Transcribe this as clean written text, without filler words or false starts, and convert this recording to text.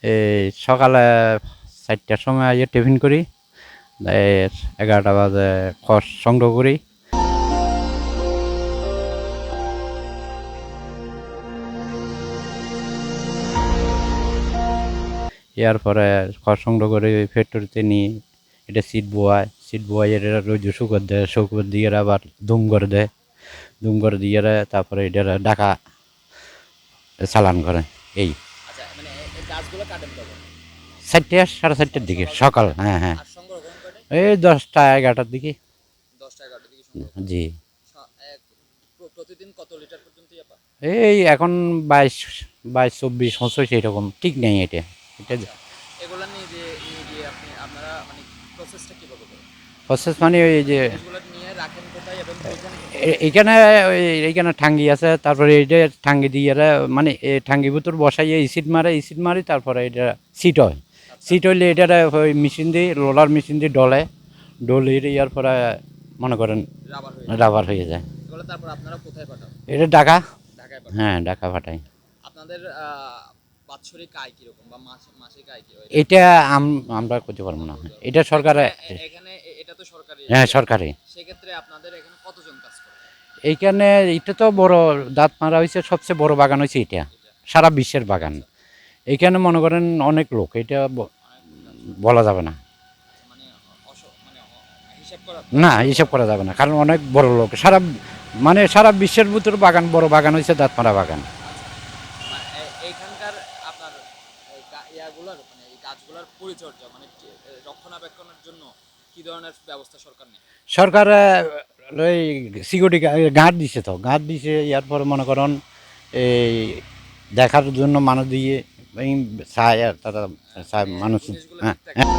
এই সকালে 4টার সময় টিফিন করি, 11টা বাজে খড় সংগ্রহ করি। এর পরে খড় সংগ্রহ করে ফ্যাক্টরিতে নিয়ে এটা সিট বোয়াই এটা রোজু শুকর দিয়ে আবার ধুম করে দিয়ে তারপরে এটা ঢাকা চালান করে। এই আচ্ছা, মানে এই গাছগুলো কাটেন কখন? 4টে 4:30টার দিকে সকাল সকাল, সকাল। হ্যাঁ হ্যাঁ, আর সংগ্রহ কয়টায়? এই 10টা 11টার দিকে। 10টা 11টার দিকে সংগ্রহ করেন। জি, প্রতিদিন কত লিটার পর্যন্ত ইয়া পান? এই এখন 22, 22, 24, 25 এরকম ঠিক নেই এটা। এটা আচ্ছা, এগুলা নিয়ে গিয়ে আপনারা মানে প্রসেসটা কিভাবে করেন? প্রসেস মানে ওই মানে যে জিনিসগুলো নিয়ে রাখেন কোথায় এবং ওইখানে এইখানে এইখানে ঠাঙ্গি আছে, তারপরে এইটা ঠাঙ্গি দিয়ে মানে এই ঠাঙ্গি ভিতর বসাইয়ে ইসিড মারি তারপরে এটা সিট হয়। আচ্ছা, সিট হইলে এটা ওই মেশিন দিয়ে রোলার মেশিন দিয়ে ডলে ইয়ার পরে মনে করেন রাবার হয়ে যায়। রাবার হয়ে যায়। এগুলো তারপর আপনারা কোথায় পাঠান? এটা ঢাকা, ঢাকায় পাঠান। হ্যাঁ ঢাকা পাঠাই। আপনাদের বাৎসরিক আয় কিরকম বা মাসিক আয় কি হয়? এটা আমরা করতে পারবো না, এটা সরকারে। এখানে এটা তো সরকারি হ্যাঁ ইয়ে। সরকারি। সেক্ষেত্রে আপনাদের এখানে কতজন কাজ করে? এইখানে এটা তো বড় দাঁত মারা হয়েছে, সবচেয়ে বড় বাগান হয়েছে এটা, এটা সারা বিশ্বের বাগান। আচ্ছা, এইখানে মনে করেন অনেক লোক, এটা অনেক কাজ। বলা যাবে না। আচ্ছা, মানে মানে হিসাব করা না হিসাব হিসাব করা করা যাবে না, কারণ অনেক বড় লোক, মানে সারা বিশ্বের ভিতর বাগান, বড় বাগান হয়েছে দাঁতমারা বাগান। আচ্ছা, এইখানকার আপনার ইয়াগুলার মানে এই গাছগুলার পরিচর্যা মানে রক্ষণাবেক্ষণের জন্য কি ধরনের ব্যবস্থা সরকার নেয়? সরকার ওই সিকিউরিটি গাঁট দিছে ইয়ার পরে মনে করেন এই দেখার জন্য মানুষ দিয়ে এই ছায় আর তারা মানে মানুষ। জিনিসগুলো হ্যাঁ ঠিক থাকে। হ্যাঁ।